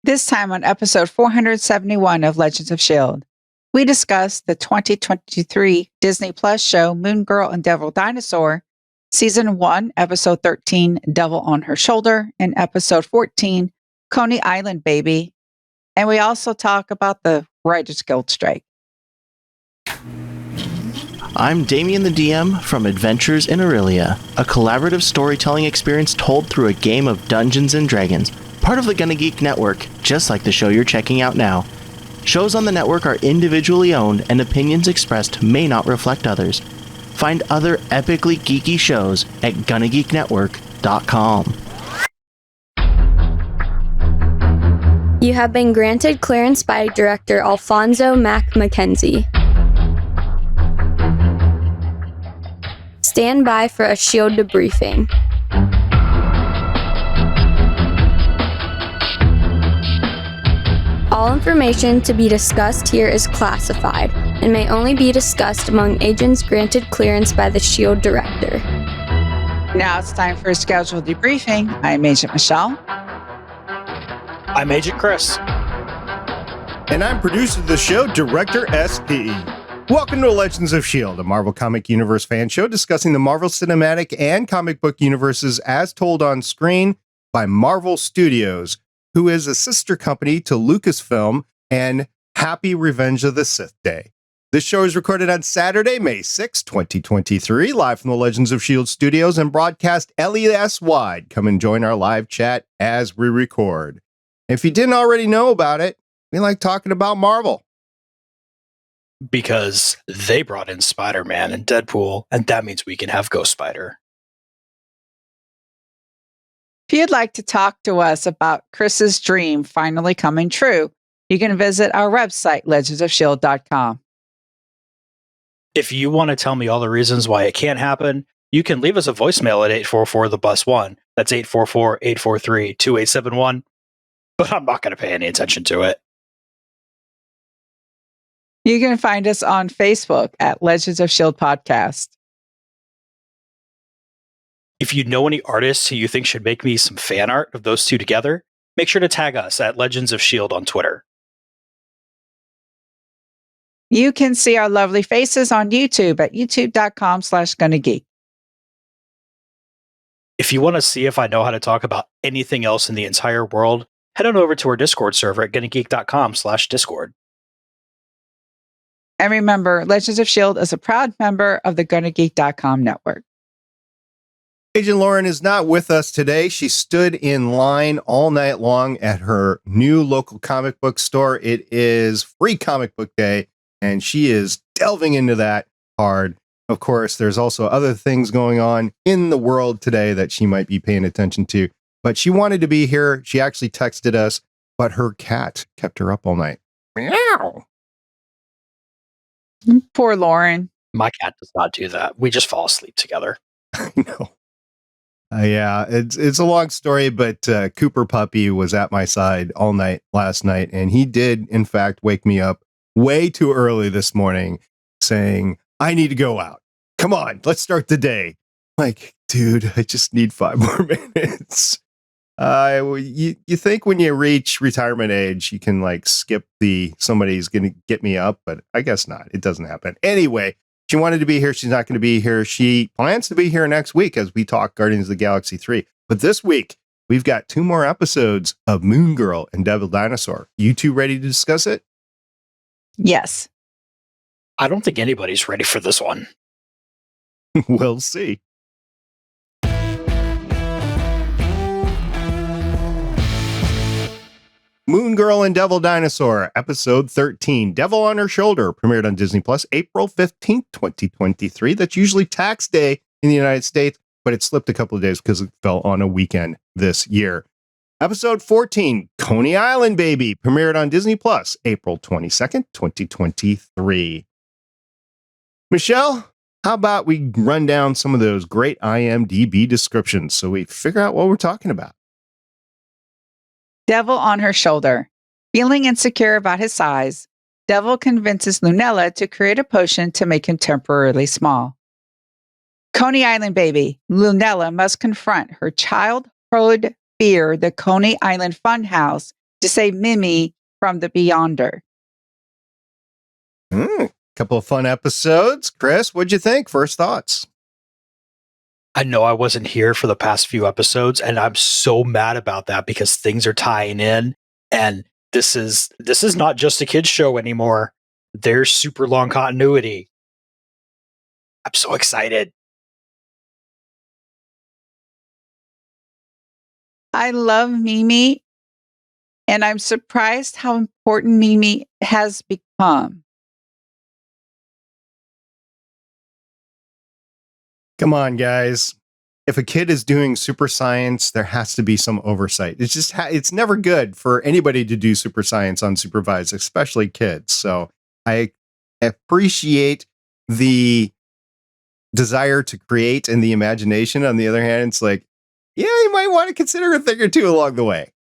This time on episode 471 of Legends of S.H.I.E.L.D., we discuss the 2023 Disney Plus show Moon Girl and Devil Dinosaur, Season 1, Episode 13, Devil on Her Shoulder, and Episode 14, Coney Island Baby. And we also talk about the Writers Guild strike. I'm Damien the DM from Adventures in Aurelia, a collaborative storytelling experience told through a game of Dungeons & Dragons, part of the Gonna Geek Network, just like the show you're checking out now. Shows on the network are individually owned, and opinions expressed may not reflect others. Find other epically geeky shows at GonnaGeekNetwork.com. You have been granted clearance by Director Alfonso Mack Mackenzie. Stand by for a S.H.I.E.L.D. debriefing. All information to be discussed here is classified and may only be discussed among agents granted clearance by the S.H.I.E.L.D. Director. Now it's time for a scheduled debriefing. I'm Agent Michelle. I'm Agent Chris. And I'm producer of the show, Director S.P.E. Welcome to Legends of S.H.I.E.L.D., a Marvel Comic Universe fan show discussing the Marvel Cinematic and comic book universes as told on screen by Marvel Studios, who is a sister company to Lucasfilm and Happy Revenge of the Sith Day. This show is recorded on Saturday, May 6, 2023, live from the Legends of S.H.I.E.L.D. studios and broadcast LES-wide. Come and join our live chat as we record. If you didn't already know about it, we like talking about Marvel. Because they brought in Spider-Man and Deadpool, and that means we can have Ghost Spider. If you'd like to talk to us about Chris's dream finally coming true, you can visit our website, legendsofshield.com. If you want to tell me all the reasons why it can't happen, you can leave us a voicemail at 844-THE-BUS-1. That's 844-843-2871. But I'm not going to pay any attention to it. You can find us on Facebook at Legends of S.H.I.E.L.D. Podcast. If you know any artists who you think should make me some fan art of those two together, make sure to tag us at Legends of S.H.I.E.L.D. on Twitter. You can see our lovely faces on YouTube at youtube.com/GonnaGeek. If you want to see if I know how to talk about anything else in the entire world, head on over to our Discord server at GonnaGeek.com/Discord. And remember, Legends of S.H.I.E.L.D. is a proud member of the GonnaGeek.com network. Agent Lauren is not with us today. She stood in line all night long at her new local comic book store. It is Free Comic Book Day, and she is delving into that hard. Of course, there's also other things going on in the world today that she might be paying attention to. But she wanted to be here. She actually texted us, but her cat kept her up all night. Meow. Poor Lauren. My cat does not do that. We just fall asleep together. I know. Yeah, it's a long story, but Cooper Puppy was at my side all night last night, and he did, in fact, wake me up way too early this morning saying, I need to go out. Come on, let's start the day. Like, dude, I just need 5 more minutes. You think when you reach retirement age, you can like skip somebody's going to get me up, but I guess not. It doesn't happen. Anyway, she wanted to be here. She's not going to be here. She plans to be here next week as we talk Guardians of the Galaxy 3. But this week, we've got 2 more episodes of Moon Girl and Devil Dinosaur. You two ready to discuss it? Yes. I don't think anybody's ready for this one. We'll see. Moon Girl and Devil Dinosaur, Episode 13, Devil on Her Shoulder, premiered on Disney Plus April 15th, 2023. That's usually tax day in the United States, but it slipped a couple of days because it fell on a weekend this year. Episode 14, Coney Island Baby, premiered on Disney Plus April 22nd, 2023. Michelle, how about we run down some of those great IMDB descriptions so we figure out what we're talking about? Devil on Her Shoulder. Feeling insecure about his size, Devil convinces Lunella to create a potion to make him temporarily small. Coney Island Baby. Lunella must confront her childhood fear, the Coney Island Funhouse, to save Mimi from the Beyonder. Couple of fun episodes. Chris, what'd you think? First thoughts. I know I wasn't here for the past few episodes, and I'm so mad about that because things are tying in, and this is not just a kids show anymore. There's super long continuity. I'm so excited. I love Mimi, and I'm surprised how important Mimi has become. Come on, guys. If a kid is doing super science, there has to be some oversight. It's just, it's never good for anybody to do super science unsupervised, especially kids. So I appreciate the desire to create and the imagination. On the other hand, it's like, yeah, you might want to consider a thing or two along the way.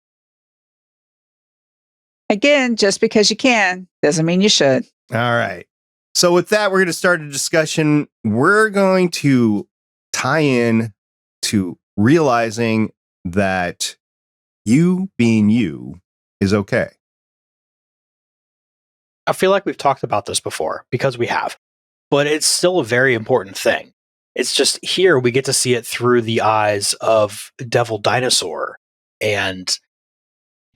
Again, just because you can doesn't mean you should. All right. So with that, we're going to start a discussion. We're going to tie in to realizing that you being you is okay. I feel like we've talked about this before because we have, but it's still a very important thing. It's just here we get to see it through the eyes of Devil Dinosaur and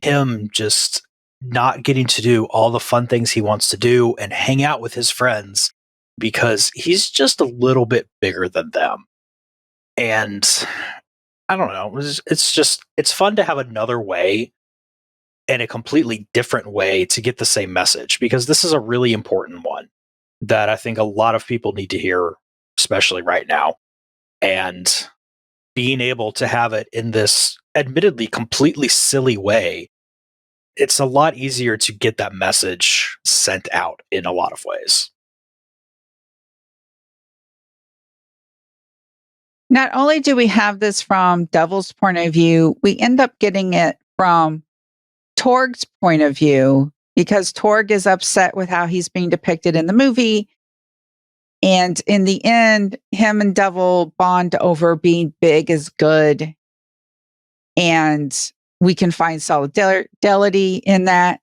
him just not getting to do all the fun things he wants to do and hang out with his friends because he's just a little bit bigger than them. And I don't know, it's fun to have another way and a completely different way to get the same message because this is a really important one that I think a lot of people need to hear, especially right now. And being able to have it in this admittedly completely silly way, it's a lot easier to get that message sent out in a lot of ways. Not only do we have this from Devil's point of view, we end up getting it from Torg's point of view because Torg is upset with how he's being depicted in the movie. And in the end, him and Devil bond over being big is good. And we can find solidarity in that.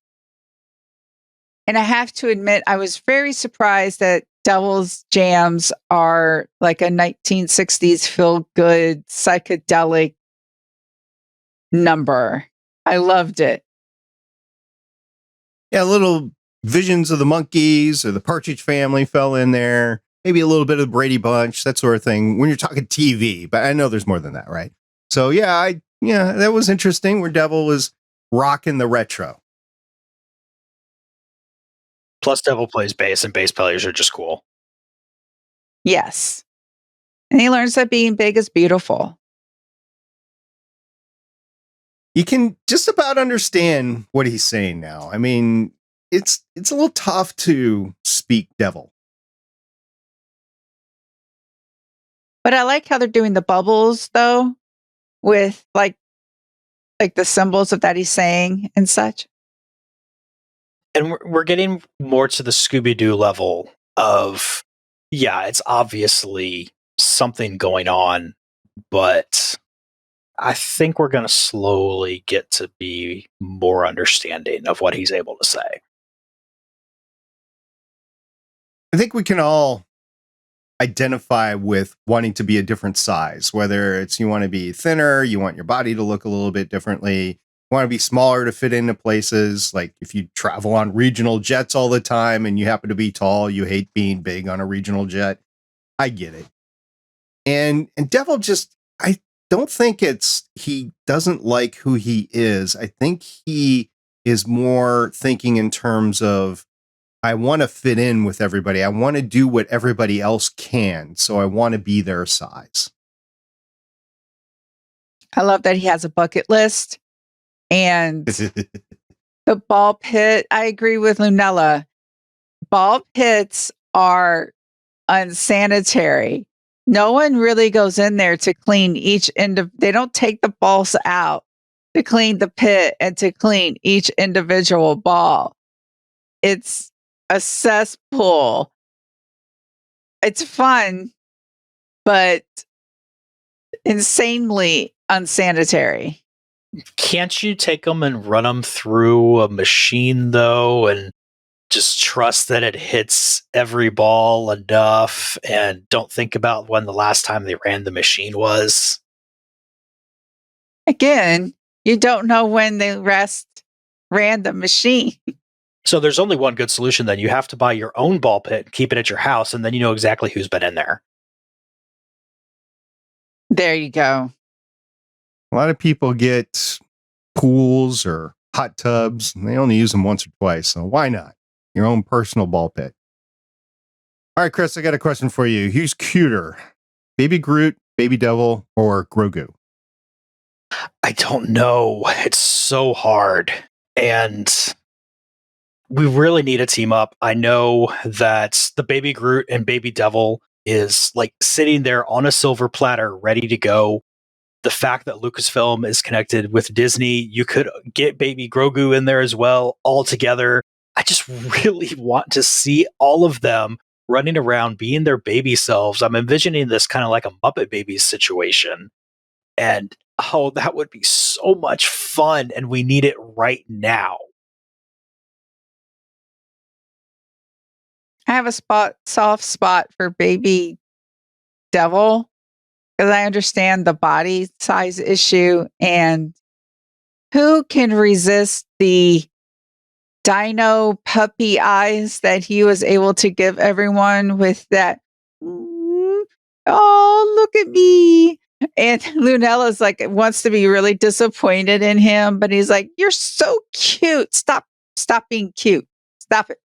And I have to admit, I was very surprised that Devil's jams are like a 1960s feel-good psychedelic number. I loved it. Yeah, little visions of the monkeys or the Partridge Family fell in there. Maybe a little bit of the Brady Bunch, that sort of thing. When you're talking TV, but I know there's more than that, right? So yeah, that was interesting. Where Devil was rocking the retro. Plus, Devil plays bass, and bass players are just cool. Yes. And he learns that being big is beautiful. You can just about understand what he's saying now. I mean, it's a little tough to speak Devil. But I like how they're doing the bubbles, though, with like the symbols of that he's saying and such. And we're getting more to the Scooby-Doo level of, yeah, it's obviously something going on, but I think we're going to slowly get to be more understanding of what he's able to say. I think we can all identify with wanting to be a different size, whether it's you want to be thinner, you want your body to look a little bit differently, you want to be smaller to fit into places. Like if you travel on regional jets all the time and you happen to be tall, you hate being big on a regional jet. I get it. And Devil just, I don't think he doesn't like who he is. I think he is more thinking in terms of, I want to fit in with everybody. I want to do what everybody else can. So I want to be their size. I love that he has a bucket list and the ball pit. I agree with Lunella. Ball pits are unsanitary. No one really goes in there to clean each end of, they don't take the balls out to clean the pit and to clean each individual ball. It's a cesspool. It's fun, but insanely unsanitary. Can't you take them and run them through a machine, though, and just trust that it hits every ball enough and don't think about when the last time they ran the machine was? Again, you don't know when the rest ran the machine. So there's only one good solution then. You have to buy your own ball pit, keep it at your house, and then you know exactly who's been in there. There you go. A lot of people get pools or hot tubs, and they only use them once or twice. So why not? Your own personal ball pit. All right, Chris, I got a question for you. Who's cuter? Baby Groot, Baby Devil, or Grogu? I don't know. It's so hard. And we really need a team up. I know that the Baby Groot and Baby Devil is like sitting there on a silver platter, ready to go. The fact that Lucasfilm is connected with Disney, you could get Baby Grogu in there as well, all together. I just really want to see all of them running around, being their baby selves. I'm envisioning this kind of like a Muppet Babies situation. And oh, that would be so much fun. And we need it right now. I have a soft spot for Baby Devil because I understand the body size issue, and who can resist the dino puppy eyes that he was able to give everyone with that? Oh, look at me. And Lunella's like wants to be really disappointed in him, but he's like, "You're so cute. Stop being cute. Stop it."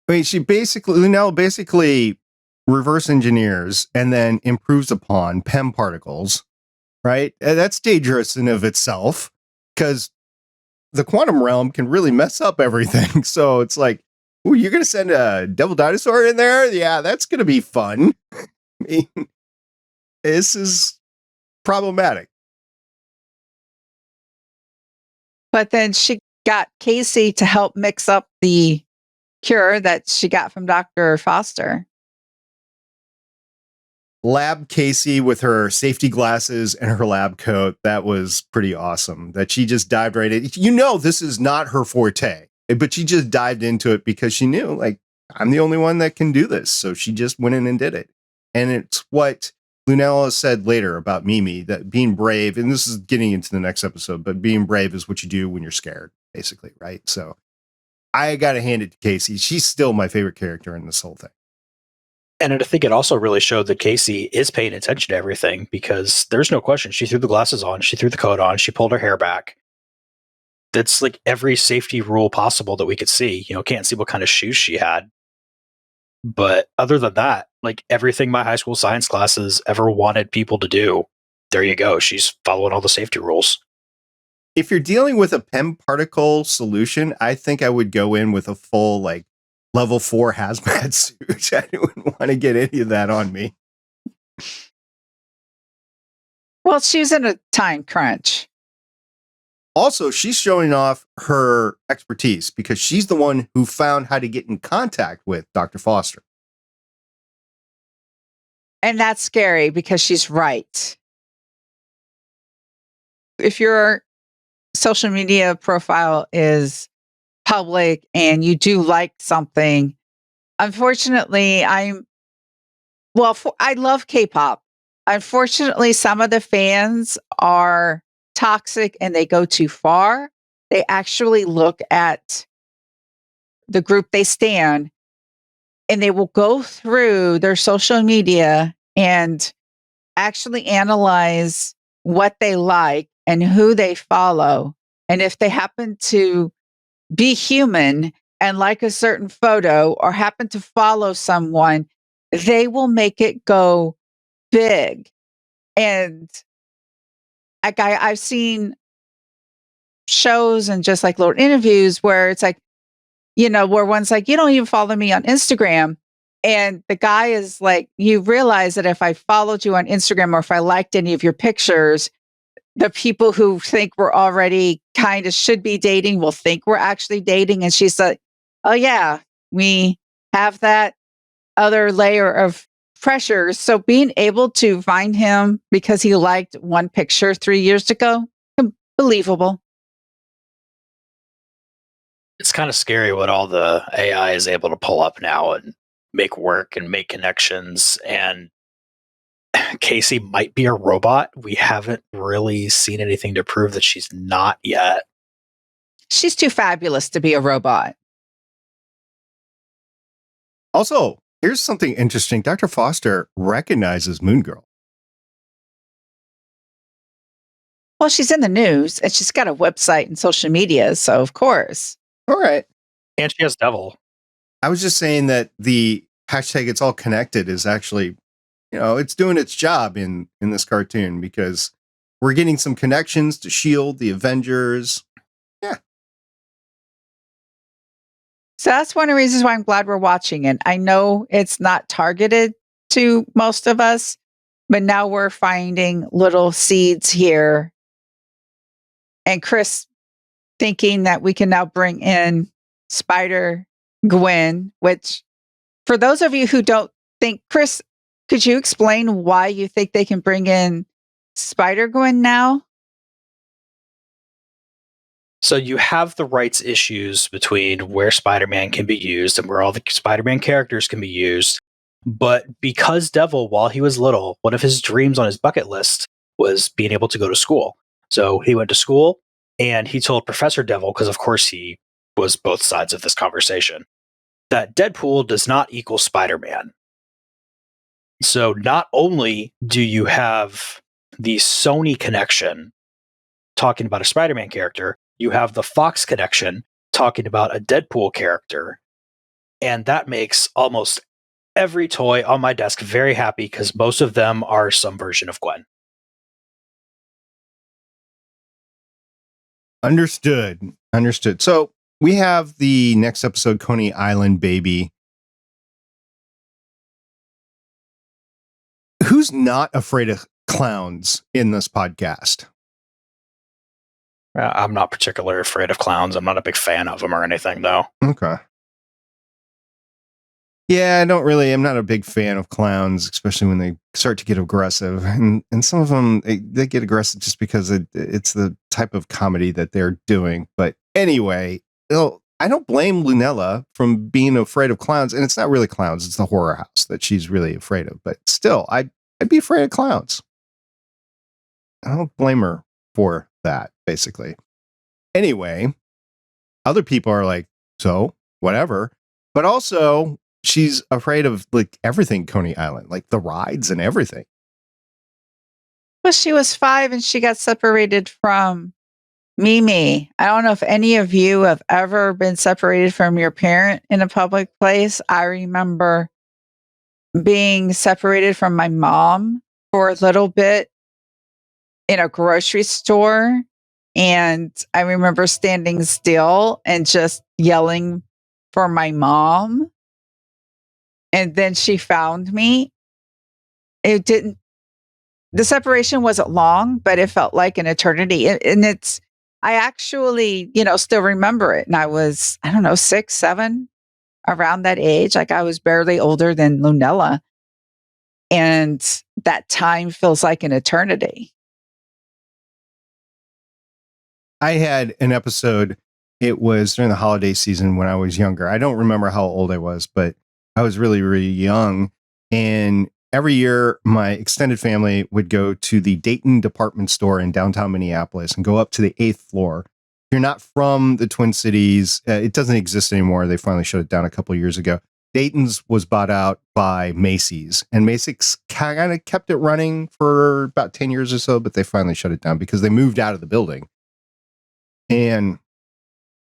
I mean, Lunella basically reverse engineers and then improves upon PEM particles, right? And that's dangerous in of itself because the quantum realm can really mess up everything. So it's like, ooh, you're going to send a devil dinosaur in there? Yeah, that's going to be fun. I mean, this is problematic. But then she got Casey to help mix up the cure that she got from Dr. Foster. Lab Casey with her safety glasses and her lab coat. That was pretty awesome. That she just dived right in. You know, this is not her forte, but she just dived into it because she knew, like, I'm the only one that can do this. So she just went in and did it. And it's what Lunella said later about Mimi, that being brave, and this is getting into the next episode, but being brave is what you do when you're scared, basically, right? So I got to hand it to Casey. She's still my favorite character in this whole thing. And I think it also really showed that Casey is paying attention to everything, because there's no question. She threw the glasses on, she threw the coat on, she pulled her hair back. That's like every safety rule possible that we could see. You know, can't see what kind of shoes she had. But other than that, like everything my high school science classes ever wanted people to do, there you go. She's following all the safety rules. If you're dealing with a PEM particle solution, I think I would go in with a full, like, level 4 hazmat suit. I wouldn't want to get any of that on me. Well, she's in a time crunch. Also, she's showing off her expertise because she's the one who found how to get in contact with Dr. Foster. And that's scary because she's right. If your social media profile is public and you do like something, unfortunately, I love K-pop. Unfortunately, some of the fans are toxic and they go too far. They actually look at the group they stan and they will go through their social media and actually analyze what they like and who they follow. And if they happen to be human and like a certain photo or happen to follow someone, they will make it go big. And I've seen shows and just like little interviews where it's like, you know, where one's like, you don't even follow me on Instagram. And the guy is like, you realize that if I followed you on Instagram or if I liked any of your pictures, the people who think we're already kind of should be dating will think we're actually dating. And she's like, oh yeah, we have that other layer of pressures. So being able to find him because he liked one picture 3 years ago, believable. It's kind of scary what all the AI is able to pull up now and make work and make connections. And Casey might be a robot. We haven't really seen anything to prove that she's not yet. She's too fabulous to be a robot. Also, here's something interesting. Dr. Foster recognizes Moon Girl. Well, she's in the news and she's got a website and social media. So, of course. All right. And she has Devil. I was just saying that the hashtag It's All Connected is actually, it's doing its job in this cartoon because we're getting some connections to S.H.I.E.L.D, the Avengers. Yeah. So that's one of the reasons why I'm glad we're watching it. I know it's not targeted to most of us, but now we're finding little seeds here. And Chris thinking that we can now bring in SpiderGwen, which for those of you who don't think, Chris, could you explain why you think they can bring in SpiderGwen now? So you have the rights issues between where Spider-Man can be used and where all the Spider-Man characters can be used. But because Devil, while he was little, one of his dreams on his bucket list was being able to go to school. So he went to school and he told Professor Devil, because of course he was both sides of this conversation, that Deadpool does not equal Spider-Man. So not only do you have the Sony connection talking about a Spider-Man character, you have the Fox connection talking about a Deadpool character. And that makes almost every toy on my desk very happy because most of them are some version of Gwen. Understood. So we have the next episode, Coney Island Baby. Who's not afraid of clowns in this podcast? I'm not particularly afraid of clowns. I'm not a big fan of them or anything, though. Okay. Yeah, I'm not a big fan of clowns, especially when they start to get aggressive. And some of them, they get aggressive just because it's the type of comedy that they're doing. But anyway, I don't blame Lunella from being afraid of clowns. And it's not really clowns. It's the horror house that she's really afraid of. But still, I'd be afraid of clowns. I don't blame her for that, basically. Anyway, other people are like, so, whatever. But also, she's afraid of like everything Coney Island, like the rides and everything. Well, she was 5 and she got separated from Mimi. I don't know if any of you have ever been separated from your parent in a public place. I remember being separated from my mom for a little bit in a grocery store. And I remember standing still and just yelling for my mom. And then she found me. The separation wasn't long, but it felt like an eternity. And I actually, still remember it. And I was, 6, 7, around that age. Like I was barely older than Lunella. And that time feels like an eternity. I had an episode, it was during the holiday season when I was younger. I don't remember how old I was, but I was really, really young. And every year, my extended family would go to the Dayton department store in downtown Minneapolis and go up to the 8th floor. If you're not from the Twin Cities, it doesn't exist anymore. They finally shut it down a couple of years ago. Dayton's was bought out by Macy's, and Macy's kind of kept it running for about 10 years or so, but they finally shut it down because they moved out of the building. And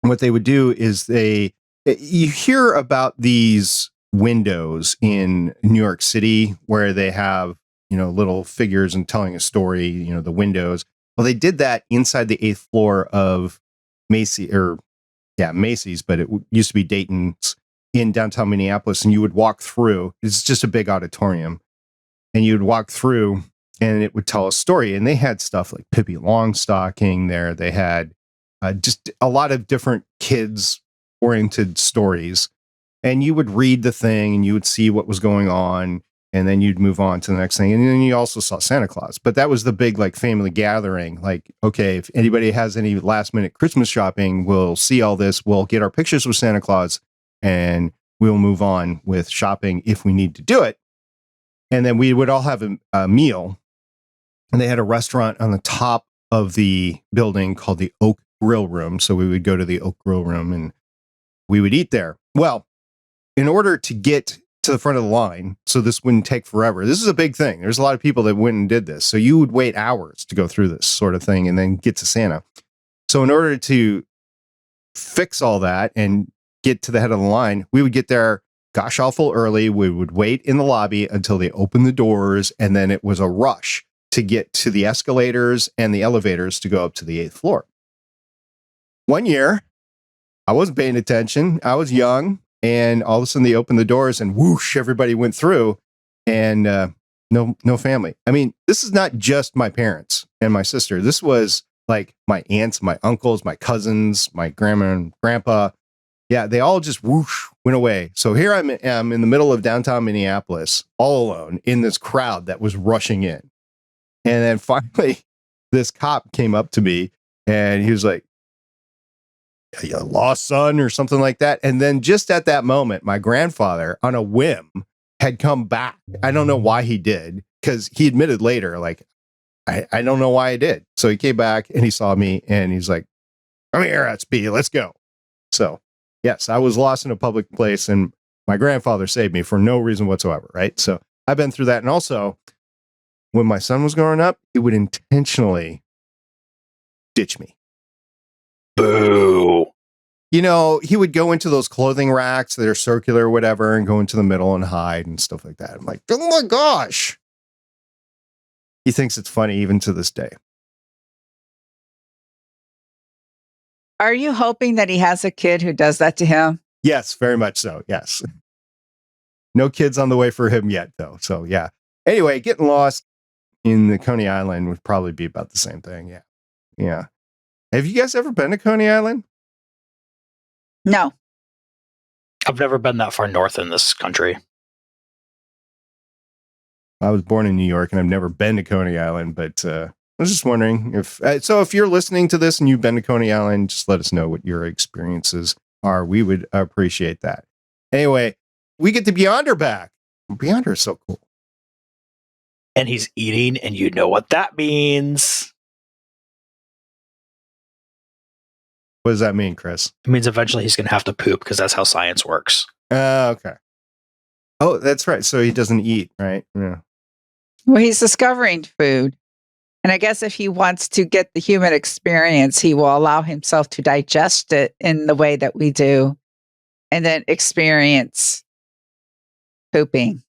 what they would do is you hear about these windows in New York City where they have, little figures and telling a story, the windows. Well, they did that inside the 8th floor of Macy's, but it used to be Dayton's in downtown Minneapolis. And you would walk through, it's just a big auditorium, and you'd walk through and it would tell a story. And they had stuff like Pippi Longstocking there. They had just a lot of different kids oriented stories. And you would read the thing and you would see what was going on. And then you'd move on to the next thing. And then you also saw Santa Claus. But that was the big like family gathering. Like, okay, if anybody has any last minute Christmas shopping, we'll see all this. We'll get our pictures with Santa Claus and we'll move on with shopping if we need to do it. And then we would all have a meal. And they had a restaurant on the top of the building called the Oak Grill Room. So we would go to the Oak Grill Room and we would eat there. Well, in order to get to the front of the line, so this wouldn't take forever. This is a big thing. There's a lot of people that went and did this. So you would wait hours to go through this sort of thing and then get to Santa. So in order to fix all that and get to the head of the line, we would get there gosh awful early. We would wait in the lobby until they opened the doors. And then it was a rush to get to the escalators and the elevators to go up to the 8th floor. One year, I wasn't paying attention. I was young. And all of a sudden they opened the doors and whoosh, everybody went through and no family. I mean, this is not just my parents and my sister. This was like my aunts, my uncles, my cousins, my grandma and grandpa. Yeah, they all just whoosh went away. So here I am in the middle of downtown Minneapolis, all alone in this crowd that was rushing in. And then finally, this cop came up to me and he was like, "You lost son," or something like that. And then just at that moment, my grandfather, on a whim, had come back. I don't know why he did, because he admitted later, like, I don't know why I did. So he came back and he saw me and he's like, "Come here, Speedy, let's go." So yes, I was lost in a public place and my grandfather saved me for no reason whatsoever, right? So I've been through that. And also, when my son was growing up, he would intentionally ditch me. Boo. You know, he would go into those clothing racks that are circular or whatever and go into the middle and hide and stuff like that. I'm like, oh my gosh. He thinks it's funny even to this day. Are you hoping that he has a kid who does that to him? Yes, very much so. Yes. No kids on the way for him yet, though. So, yeah. Anyway, getting lost in the Coney Island would probably be about the same thing. Yeah. Yeah. Have you guys ever been to Coney Island? No. I've never been that far north in this country. I was born in New York and I've never been to Coney Island, but I was just wondering if you're listening to this and you've been to Coney Island, just let us know what your experiences are. We would appreciate that. Anyway, we get the Beyonder back. Beyonder is so cool. And he's eating, and you know what that means. What does that mean, Chris? It means eventually he's going to have to poop because that's how science works. Okay. Oh, that's right. So he doesn't eat, right? Yeah. Well, he's discovering food. And I guess if he wants to get the human experience, he will allow himself to digest it in the way that we do and then experience pooping.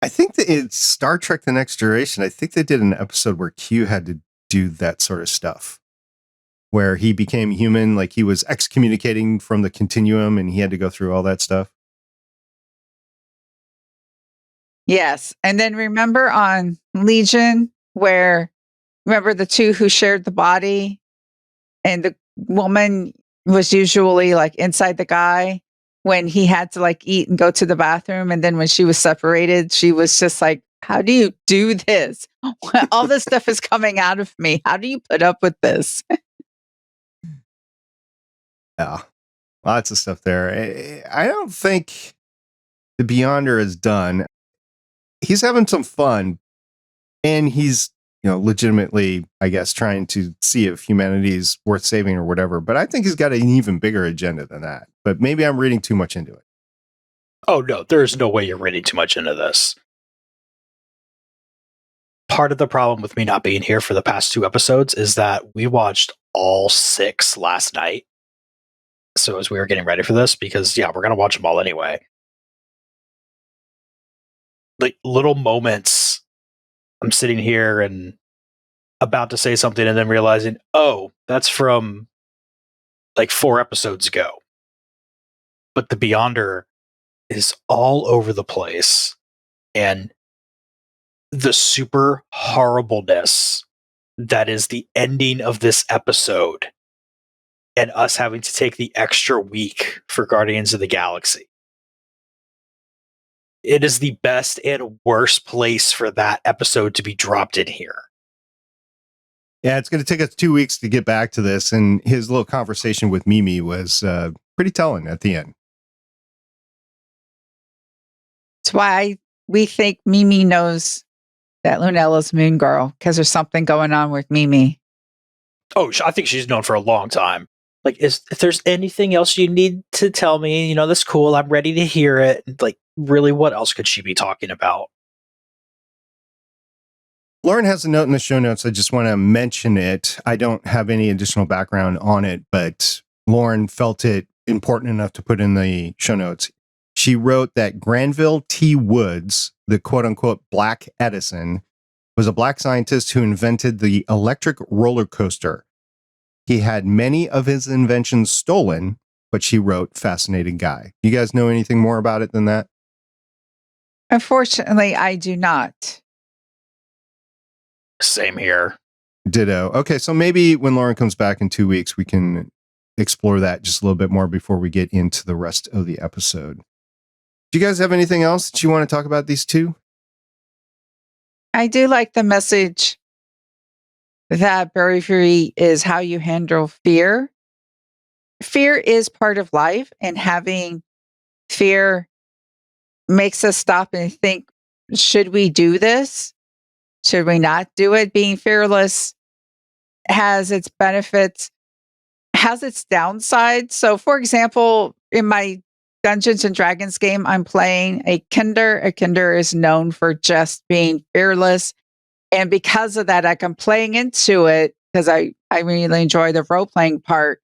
I think that it's Star Trek The Next Generation. I think they did an episode where Q had to do that sort of stuff, where he became human, like he was excommunicating from the continuum and he had to go through all that stuff. Yes. And then remember on Legion, remember the two who shared the body and the woman was usually like inside the guy when he had to like eat and go to the bathroom. And then when she was separated, she was just like, how do you do this? All this stuff is coming out of me. How do you put up with this? Yeah, lots of stuff there. I don't think the Beyonder is done. He's having some fun and he's, legitimately, I guess, trying to see if humanity is worth saving or whatever. But I think he's got an even bigger agenda than that. But maybe I'm reading too much into it. Oh, no, there's no way you're reading too much into this. Part of the problem with me not being here for the past 2 episodes is that we watched all 6 last night. So as we were getting ready for this, because, we're going to watch them all anyway. Like little moments, I'm sitting here and about to say something and then realizing, oh, that's from like 4 episodes ago. But the Beyonder is all over the place. And the super horribleness that is the ending of this episode and us having to take the extra week for Guardians of the Galaxy. it is the best and worst place for that episode to be dropped in here. Yeah, it's going to take us 2 weeks to get back to this, and his little conversation with Mimi was pretty telling at the end. That's why we think Mimi knows that Lunella's Moon Girl, because there's something going on with Mimi. Oh, I think she's known for a long time. Like, if there's anything else you need to tell me, that's cool. I'm ready to hear it. Like, really, what else could she be talking about? Lauren has a note in the show notes. I just want to mention it. I don't have any additional background on it, but Lauren felt it important enough to put in the show notes. She wrote that Granville T. Woods, the quote-unquote Black Edison, was a black scientist who invented the electric roller coaster. He had many of his inventions stolen, but she wrote, fascinating guy. You guys know anything more about it than that? Unfortunately, I do not. Same here. Ditto. Okay, so maybe when Lauren comes back in 2 weeks, we can explore that just a little bit more before we get into the rest of the episode. Do you guys have anything else that you want to talk about these two? I do like the message that bravery is how you handle fear. Fear is part of life, and having fear makes us stop and think, should we do this? Should we not do it? Being fearless has its benefits, has its downsides. So, for example, in my Dungeons and Dragons game, I'm playing a Kinder. A Kinder is known for just being fearless. And because of that, I'm playing into it because I really enjoy the role playing part.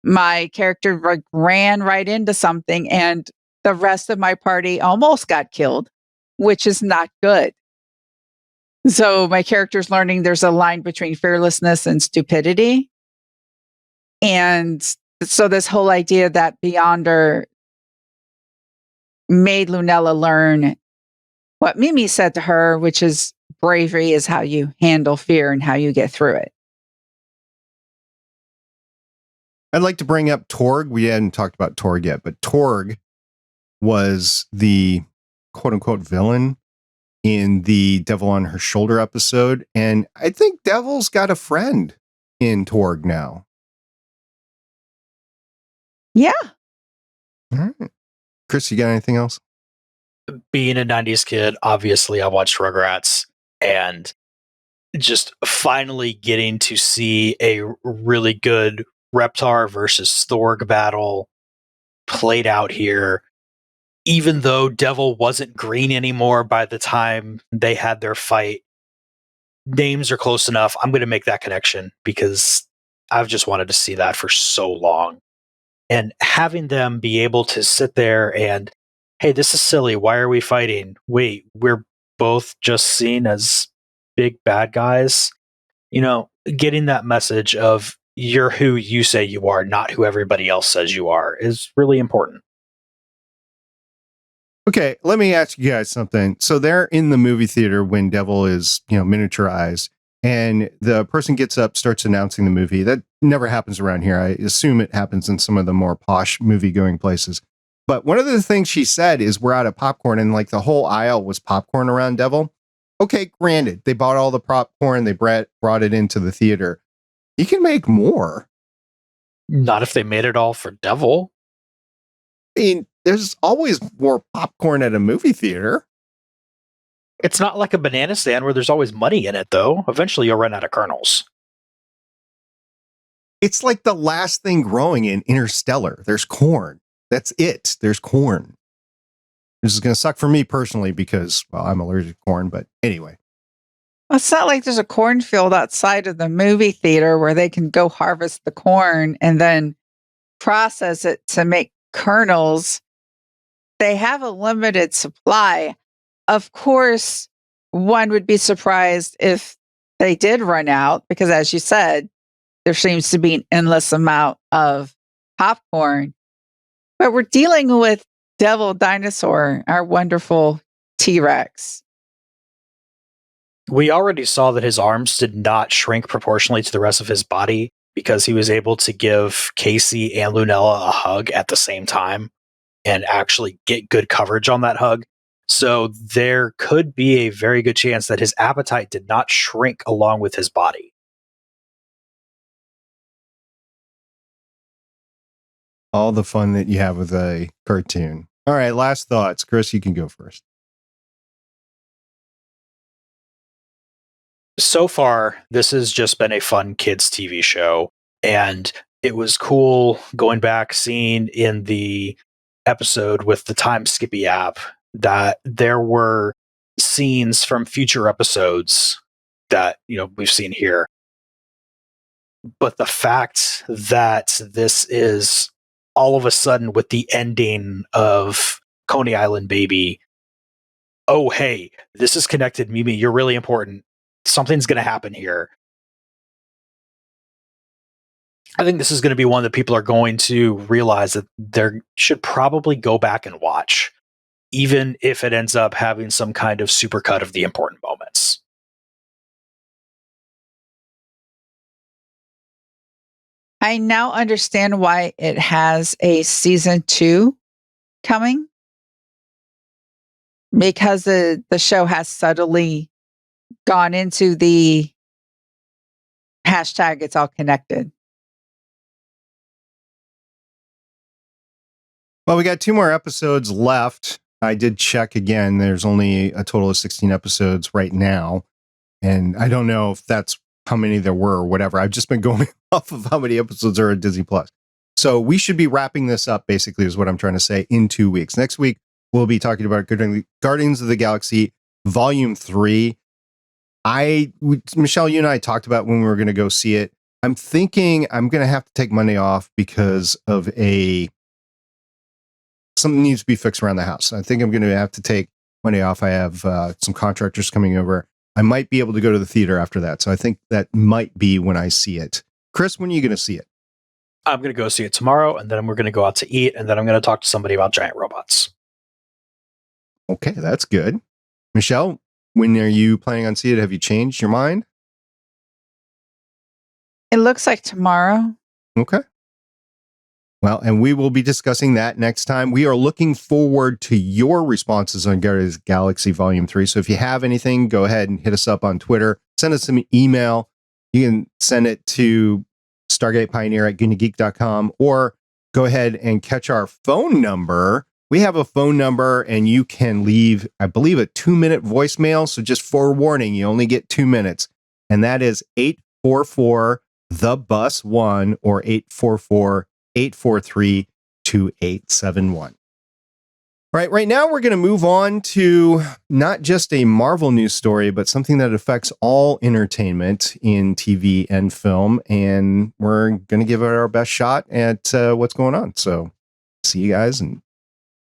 My character ran right into something, and the rest of my party almost got killed, which is not good. So my character's learning there's a line between fearlessness and stupidity. And so this whole idea that Beyonder made Lunella learn what Mimi said to her, which is bravery is how you handle fear and how you get through it. I'd like to bring up Torg. We hadn't talked about Torg yet, but Torg was the quote-unquote villain in the Devil on Her Shoulder episode. And I think Devil's got a friend in Torg now. Yeah. All right. Chris, you got anything else? Being a 90s kid, obviously I watched Rugrats, and just finally getting to see a really good Reptar versus Thorg battle played out here. Even though Devil wasn't green anymore by the time they had their fight, names are close enough. I'm going to make that connection because I've just wanted to see that for so long. And having them be able to sit there and, hey, this is silly. Why are we fighting? Wait, we're both just seen as big bad guys. Getting that message of you're who you say you are, not who everybody else says you are, is really important. Okay, let me ask you guys something. So they're in the movie theater when Devil is, miniaturized, and the person gets up, starts announcing the movie. That never happens around here. I assume it happens in some of the more posh movie-going places. But one of the things she said is we're out of popcorn, and like the whole aisle was popcorn around Devil. Okay, granted, they bought all the popcorn, they brought it into the theater. You can make more. Not if they made it all for Devil. I mean, there's always more popcorn at a movie theater. It's not like a banana stand where there's always money in it, though. Eventually you'll run out of kernels. It's like the last thing growing in Interstellar. There's corn. That's it. There's corn. This is going to suck for me personally because, well, I'm allergic to corn, but anyway. It's not like there's a cornfield outside of the movie theater where they can go harvest the corn and then process it to make kernels. They have a limited supply. Of course, one would be surprised if they did run out because, as you said, there seems to be an endless amount of popcorn. But we're dealing with Devil Dinosaur, our wonderful T-Rex. We already saw that his arms did not shrink proportionally to the rest of his body because he was able to give Casey and Lunella a hug at the same time and actually get good coverage on that hug. So there could be a very good chance that his appetite did not shrink along with his body. All the fun that you have with a cartoon. All right, last thoughts. Chris, you can go first. So far, this has just been a fun kids' TV show. And it was cool going back, seeing in the episode with the Time Skippy app that there were scenes from future episodes that, we've seen here. But the fact that this is all of a sudden with the ending of Coney Island Baby, oh, hey, this is connected, Mimi, you're really important. Something's going to happen here. I think this is going to be one that people are going to realize that they should probably go back and watch, even if it ends up having some kind of supercut of the important moments. I now understand why it has a season 2 coming, because the show has subtly gone into the hashtag it's all connected. Well, we got 2 more episodes left. I did check again. There's only a total of 16 episodes right now. And I don't know if that's how many there were or whatever. I've just been going off of how many episodes are at Disney Plus. So we should be wrapping this up, basically, is what I'm trying to say, in 2 weeks. Next week, we'll be talking about Guardians of the Galaxy Volume 3. Michelle, you and I talked about when we were going to go see it. I'm thinking I'm going to have to take Monday off because of something needs to be fixed around the house. I think I'm going to have to take Monday off. I have some contractors coming over. I might be able to go to the theater after that. So I think that might be when I see it. Chris, when are you going to see it? I'm going to go see it tomorrow, and then we're going to go out to eat, and then I'm going to talk to somebody about giant robots. Okay, that's good. Michelle, when are you planning on seeing it? Have you changed your mind? It looks like tomorrow. Okay. Well, and we will be discussing that next time. We are looking forward to your responses on Guardians of the Galaxy Volume 3. So if you have anything, go ahead and hit us up on Twitter. Send us an email. You can send it to StargatePioneer@GuineaGeek.com, or go ahead and catch our phone number. We have a phone number, and you can leave, I believe, a 2-minute voicemail. So just forewarning, you only get 2 minutes. And that is 844-THE-BUS-1 or 844-843-2871. All right now we're going to move on to not just a Marvel news story, but something that affects all entertainment in TV and film. And we're going to give it our best shot at what's going on. So see you guys in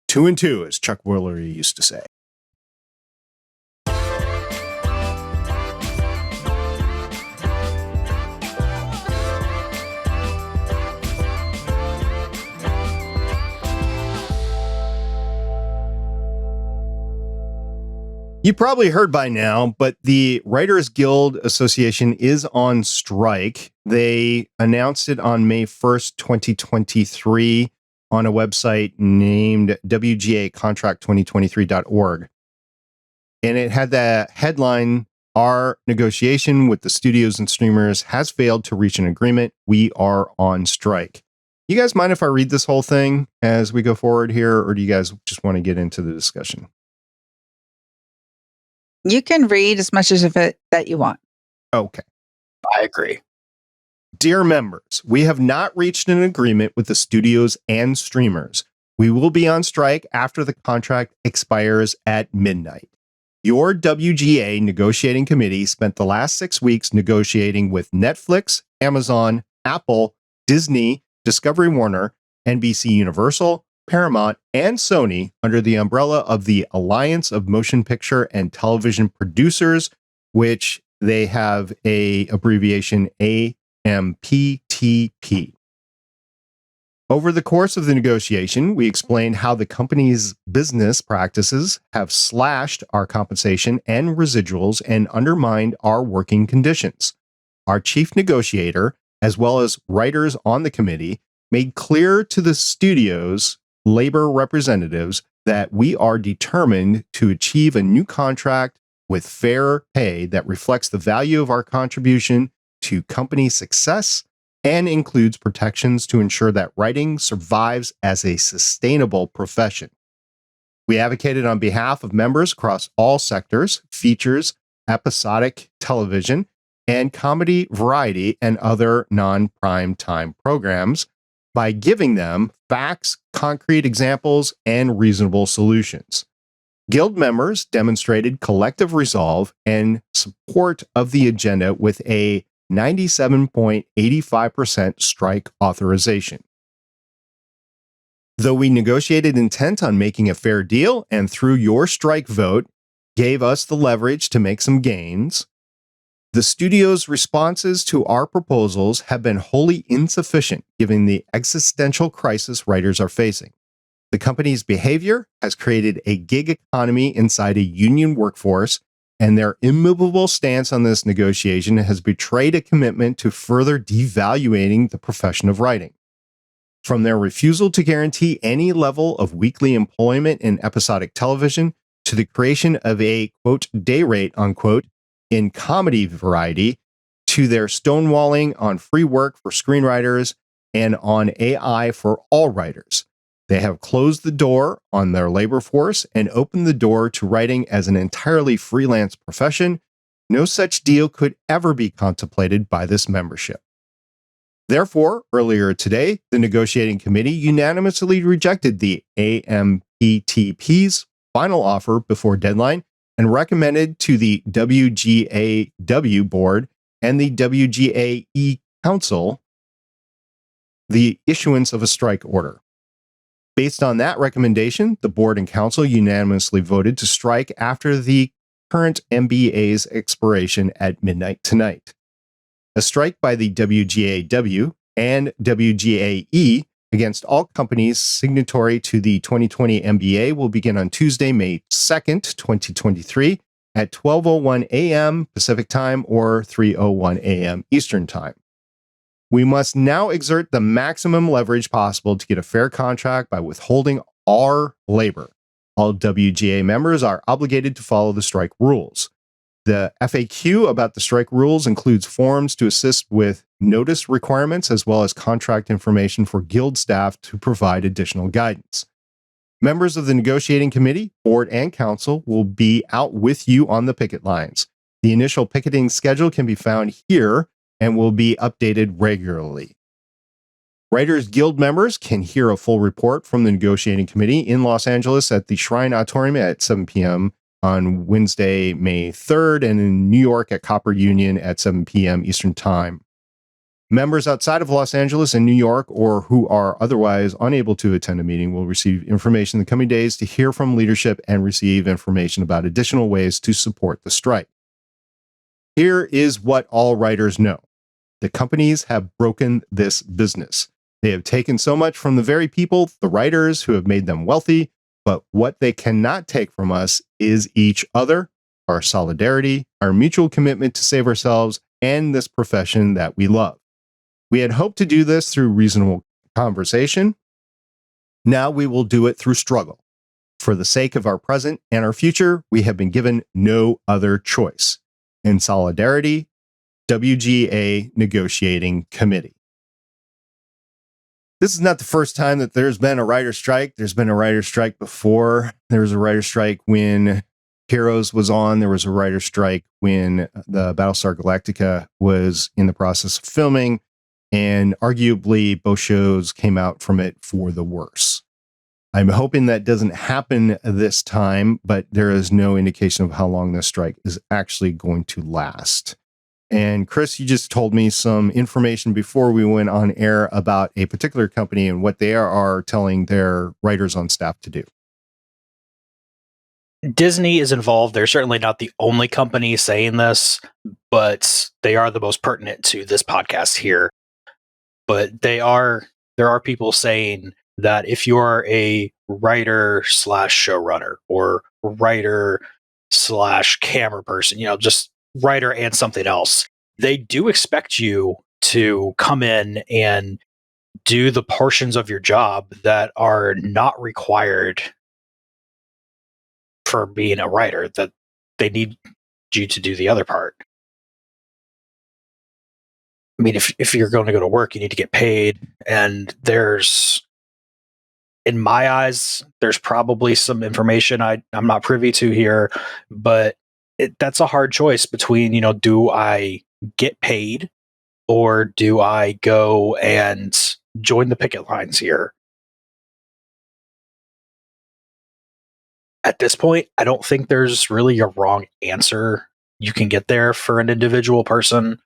2 and 2, as Chuck Woolery used to say. You probably heard by now, but the Writers Guild Association is on strike. They announced it on May 1st, 2023 on a website named WGAcontract2023.org. And it had the headline, "Our negotiation with the studios and streamers has failed to reach an agreement. We are on strike." You guys mind if I read this whole thing as we go forward here, or do you guys just want to get into the discussion? You can read as much of it that you want. Okay. I agree. Dear members, we have not reached an agreement with the studios and streamers. We will be on strike after the contract expires at midnight. Your WGA negotiating committee spent the last 6 weeks negotiating with Netflix, Amazon, Apple, Disney, Discovery Warner, NBC Universal, Paramount, and Sony under the umbrella of the Alliance of Motion Picture and Television Producers, which they have a abbreviation AMPTP. Over the course of the negotiation, we explained how the company's business practices have slashed our compensation and residuals and undermined our working conditions. Our chief negotiator, as well as writers on the committee, made clear to the studios' labor representatives that we are determined to achieve a new contract with fair pay that reflects the value of our contribution to company success and includes protections to ensure that writing survives as a sustainable profession. We advocated on behalf of members across all sectors, features, episodic television, and comedy, variety, and other non-prime time programs by giving them facts, concrete examples, and reasonable solutions. Guild members demonstrated collective resolve and support of the agenda with a 97.85% strike authorization. Though we negotiated intent on making a fair deal and through your strike vote gave us the leverage to make some gains, the studio's responses to our proposals have been wholly insufficient given the existential crisis writers are facing. The company's behavior has created a gig economy inside a union workforce, and their immovable stance on this negotiation has betrayed a commitment to further devaluating the profession of writing. From their refusal to guarantee any level of weekly employment in episodic television to the creation of a, quote, day rate, unquote, in comedy variety, to their stonewalling on free work for screenwriters and on AI for all writers. They have closed the door on their labor force and opened the door to writing as an entirely freelance profession. No such deal could ever be contemplated by this membership. Therefore, earlier today, the negotiating committee unanimously rejected the AMPTP's final offer before deadline and recommended to the WGAW board and the WGAE council the issuance of a strike order. Based on that recommendation, the board and council unanimously voted to strike after the current MBA's expiration at midnight tonight. A strike by the WGAW and WGAE against all companies signatory to the 2020 MBA will begin on Tuesday, May 2nd, 2023 at 12:01 a.m. Pacific Time or 3:01 a.m. Eastern Time. We must now exert the maximum leverage possible to get a fair contract by withholding our labor. All WGA members are obligated to follow the strike rules. The FAQ about the strike rules includes forms to assist with notice requirements as well as contract information for guild staff to provide additional guidance. Members of the negotiating committee, board, and council will be out with you on the picket lines. The initial picketing schedule can be found here and will be updated regularly. Writers Guild members can hear a full report from the negotiating committee in Los Angeles at the Shrine Auditorium at 7 p.m. on Wednesday, May 3rd, and in New York at Copper Union at 7 p.m. Eastern Time. Members outside of Los Angeles and New York or who are otherwise unable to attend a meeting will receive information in the coming days to hear from leadership and receive information about additional ways to support the strike. Here is what all writers know. The companies have broken this business. They have taken so much from the very people, the writers, who have made them wealthy, but what they cannot take from us is each other, our solidarity, our mutual commitment to save ourselves and this profession that we love. We had hoped to do this through reasonable conversation. Now we will do it through struggle. For the sake of our present and our future, we have been given no other choice. In solidarity, WGA Negotiating Committee. This is not the first time that there's been a writer's strike. There's been a writer's strike before. There was a writer's strike when Heroes was on. There was a writer's strike when the Battlestar Galactica was in the process of filming. And arguably, both shows came out from it for the worse. I'm hoping that doesn't happen this time, but there is no indication of how long this strike is actually going to last. And Chris, you just told me some information before we went on air about a particular company and what they are telling their writers on staff to do. Disney is involved. They're certainly not the only company saying this, but they are the most pertinent to this podcast here. But there are people saying that if you're a writer / showrunner or writer / camera person, just writer and something else, they do expect you to come in and do the portions of your job that are not required for being a writer, that they need you to do the other part. I mean, if you're going to go to work, you need to get paid. And in my eyes, there's probably some information I'm not privy to here, but that's a hard choice between, do I get paid or do I go and join the picket lines here? At this point, I don't think there's really a wrong answer you can get there for an individual person,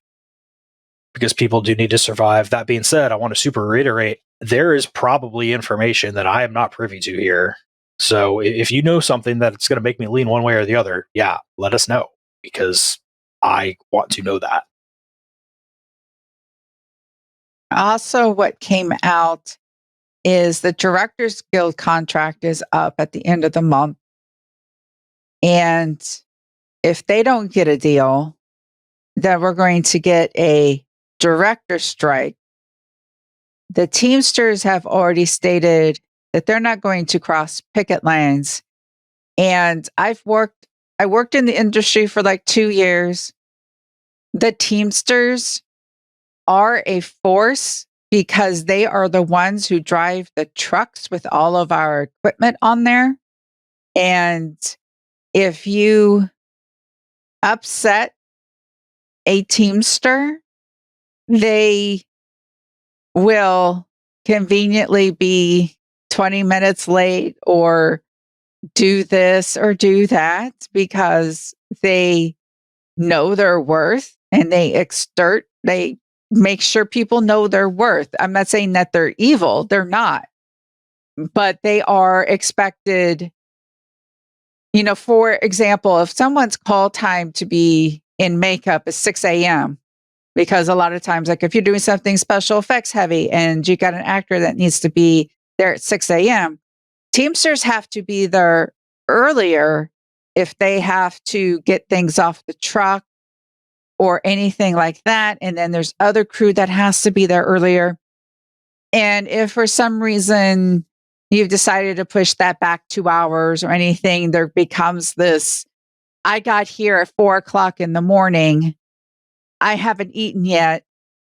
because people do need to survive. That being said, I want to super reiterate, there is probably information that I am not privy to here. So if you know something that's going to make me lean one way or the other, yeah, let us know, because I want to know that. Also, what came out is the Directors Guild contract is up at the end of the month. And if they don't get a deal, then we're going to get a director strike. The Teamsters have already stated that they're not going to cross picket lines. And I worked in the industry for like 2 years. The Teamsters are a force because they are the ones who drive the trucks with all of our equipment on there. And if you upset a Teamster, they will conveniently be 20 minutes late or do this or do that because they know their worth and they make sure people know their worth. I'm not saying that they're evil, they're not, but they are expected. For example, if someone's call time to be in makeup is 6 a.m., because a lot of times, like if you're doing something special effects heavy and you got an actor that needs to be there at 6 a.m., Teamsters have to be there earlier if they have to get things off the truck or anything like that. And then there's other crew that has to be there earlier. And if for some reason you've decided to push that back 2 hours or anything, there becomes this, I got here at 4:00 in the morning. I haven't eaten yet.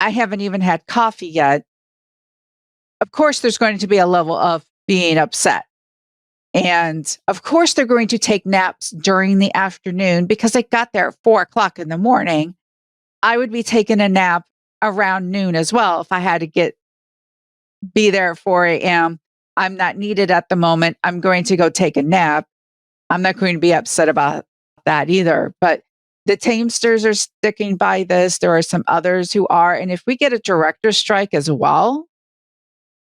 I haven't even had coffee yet. Of course, there's going to be a level of being upset. And of course, they're going to take naps during the afternoon because they got there at 4:00 in the morning. I would be taking a nap around noon as well if I had to be there at 4 a.m. I'm not needed at the moment. I'm going to go take a nap. I'm not going to be upset about that either. But the Teamsters are sticking by this. There are some others who are. And if we get a director's strike as well,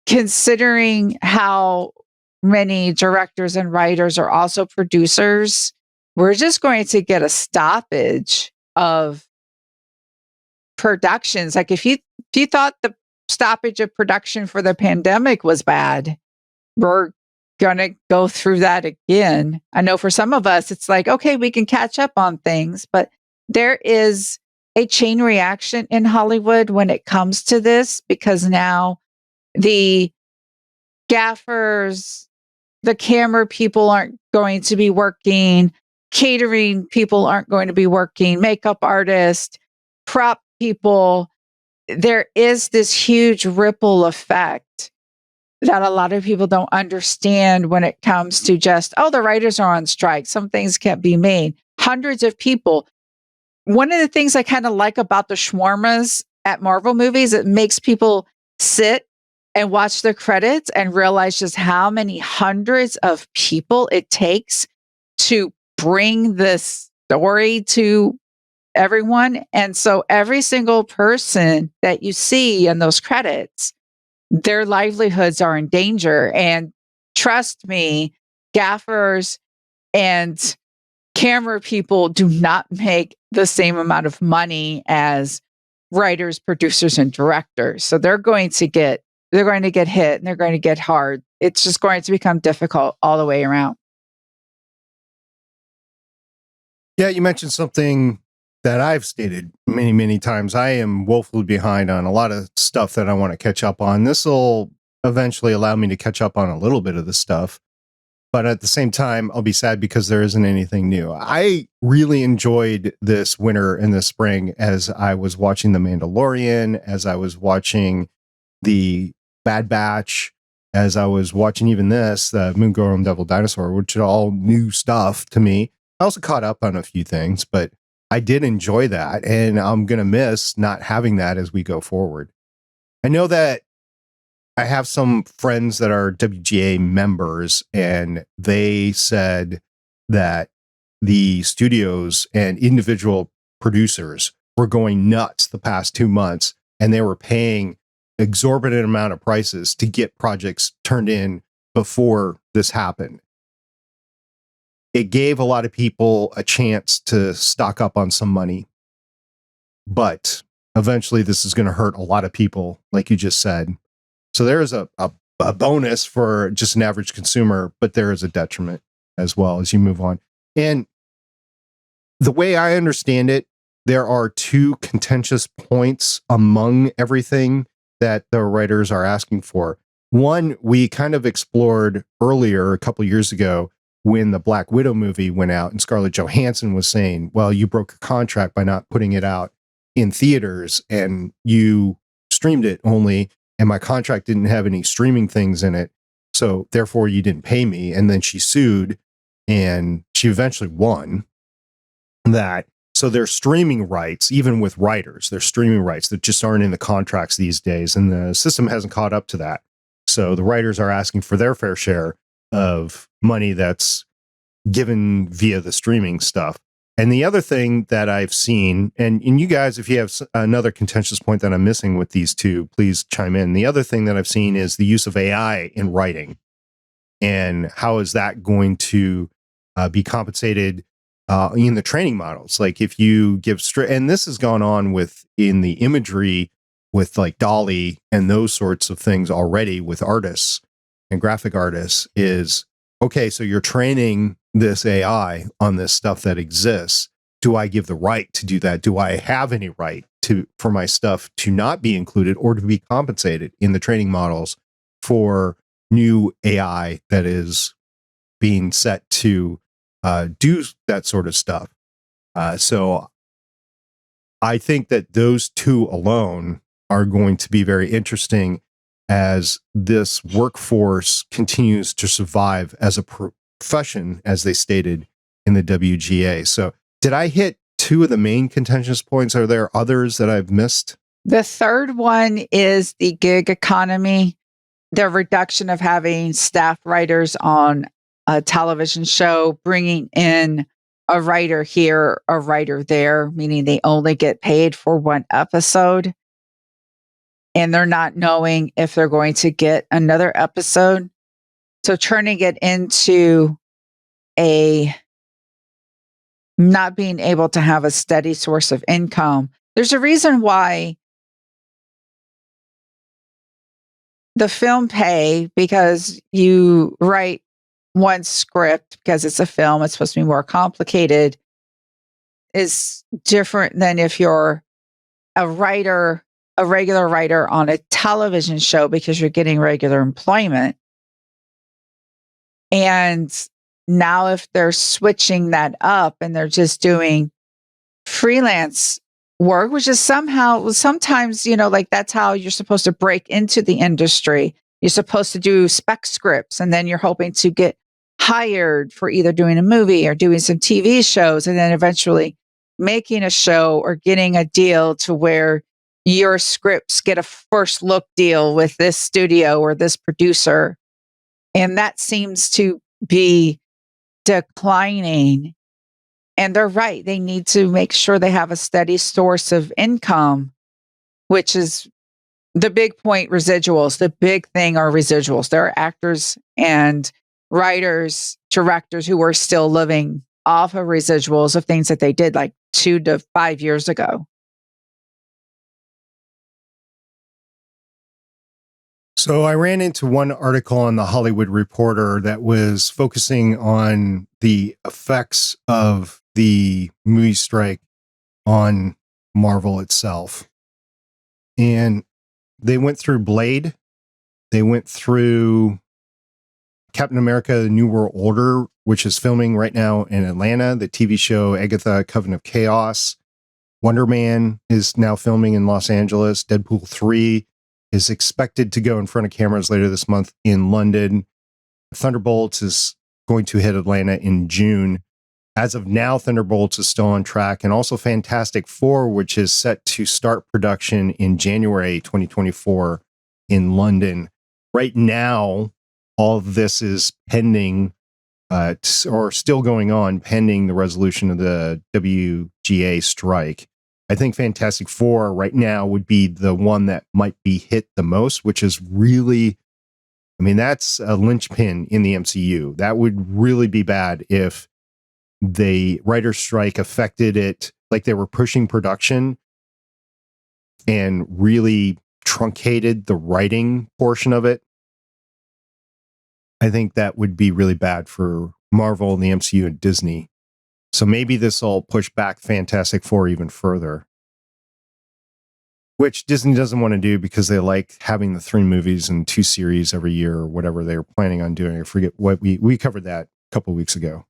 considering how many directors and writers are also producers, we're just going to get a stoppage of productions. Like if you thought the stoppage of production for the pandemic was bad, we're going to go through that again. I know for some of us, it's like, okay, we can catch up on things, but there is a chain reaction in Hollywood when it comes to this, because now the gaffers, the camera people aren't going to be working, catering people aren't going to be working, makeup artists, prop people. There is this huge ripple effect that a lot of people don't understand when it comes to just, the writers are on strike. Some things can't be made. Hundreds of people. One of the things I kind of like about the shawarmas at Marvel movies, it makes people sit and watch the credits and realize just how many hundreds of people it takes to bring this story to everyone. And so every single person that you see in those credits, their livelihoods are in danger. And trust me, gaffers and camera people do not make the same amount of money as writers, producers, and directors. So they're going to get hit and they're going to get hard. It's just going to become difficult all the way around. Yeah, you mentioned something that I've stated many, many times. I am woefully behind on a lot of stuff that I want to catch up on. This will eventually allow me to catch up on a little bit of the stuff. But at the same time, I'll be sad because there isn't anything new. I really enjoyed this winter and this spring as I was watching The Mandalorian, as I was watching The Bad Batch, as I was watching even this, the Moon Girl and Devil Dinosaur, which are all new stuff to me. I also caught up on a few things, but I did enjoy that. And I'm going to miss not having that as we go forward. I know that I have some friends that are WGA members, and they said that the studios and individual producers were going nuts the past 2 months, and they were paying exorbitant amount of prices to get projects turned in before this happened. It gave a lot of people a chance to stock up on some money, but eventually this is going to hurt a lot of people, like you just said. So there is a bonus for just an average consumer, but there is a detriment as well as you move on. And the way I understand it, there are two contentious points among everything that the writers are asking for. One, we kind of explored earlier, a couple years ago, when the Black Widow movie went out and Scarlett Johansson was saying, well, you broke a contract by not putting it out in theaters and you streamed it only, and my contract didn't have any streaming things in it, so therefore you didn't pay me. And then she sued, and she eventually won that. So there's streaming rights, even with writers, there's streaming rights that just aren't in the contracts these days, and the system hasn't caught up to that. So the writers are asking for their fair share of money that's given via the streaming stuff. And the other thing that I've seen, and you guys, if you have another contentious point that I'm missing with these two, please chime in. The other thing that I've seen is the use of AI in writing. And how is that going to be compensated in the training models? Like if you give and this has gone on with in the imagery with like DALL-E and those sorts of things already with artists and graphic artists is, okay, so you're training this AI on this stuff that exists. Do I give the right to do that? Do I have any right for my stuff to not be included or to be compensated in the training models for new AI that is being set to do that sort of stuff? So I think that those two alone are going to be very interesting as this workforce continues to survive as a profession, as they stated in the WGA. So did I hit two of the main contentious points? Are there others that I've missed? The third one is the gig economy, the reduction of having staff writers on a television show, bringing in a writer here, a writer there, meaning they only get paid for one episode. And they're not knowing if they're going to get another episode. So turning it into a not being able to have a steady source of income. There's a reason why the film pay, because you write one script because it's a film, it's supposed to be more complicated, is different than if you're a writer, a regular writer on a television show because you're getting regular employment. And now if they're switching that up and they're just doing freelance work, which is sometimes, like that's how you're supposed to break into the industry. You're supposed to do spec scripts and then you're hoping to get hired for either doing a movie or doing some TV shows and then eventually making a show or getting a deal to where your scripts get a first look deal with this studio or this producer. And that seems to be declining. And they're right. They need to make sure they have a steady source of income, which is the big point. Residuals. The big thing are residuals. There are actors and writers, directors who are still living off of residuals of things that they did like 2 to 5 years ago. So I ran into one article on the Hollywood Reporter that was focusing on the effects of the movie strike on Marvel itself. And they went through Blade. They went through Captain America: The New World Order, which is filming right now in Atlanta. The TV show Agatha: Coven of Chaos. Wonder Man is now filming in Los Angeles. Deadpool 3 is expected to go in front of cameras later this month in London. Thunderbolts is going to hit Atlanta in June. As of now, Thunderbolts is still on track. And also Fantastic Four, which is set to start production in January 2024 in London. Right now, all of this is pending or still going on pending the resolution of the WGA strike. I think Fantastic Four right now would be the one that might be hit the most, which is really, I mean, that's a linchpin in the MCU. That would really be bad if the writer's strike affected it, like they were pushing production and really truncated the writing portion of it. I think that would be really bad for Marvel and the MCU and Disney. So maybe this will push back Fantastic Four even further, which Disney doesn't want to do because they like having the 3 movies and 2 series every year or whatever they were planning on doing. I forget what we covered that a couple of weeks ago.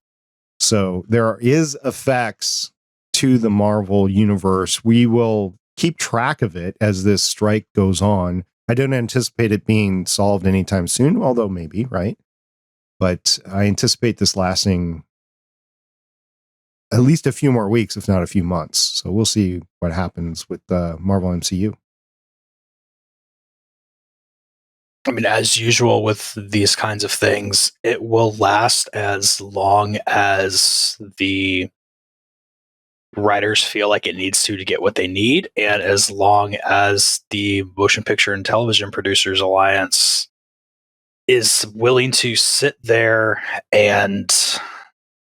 So there is effects to the Marvel universe. We will keep track of it as this strike goes on. I don't anticipate it being solved anytime soon, although maybe, right? But I anticipate this lasting at least a few more weeks, if not a few months. So we'll see what happens with the Marvel MCU. I mean, as usual with these kinds of things, it will last as long as the writers feel like it needs to get what they need, and as long as the Motion Picture and Television Producers Alliance is willing to sit there and,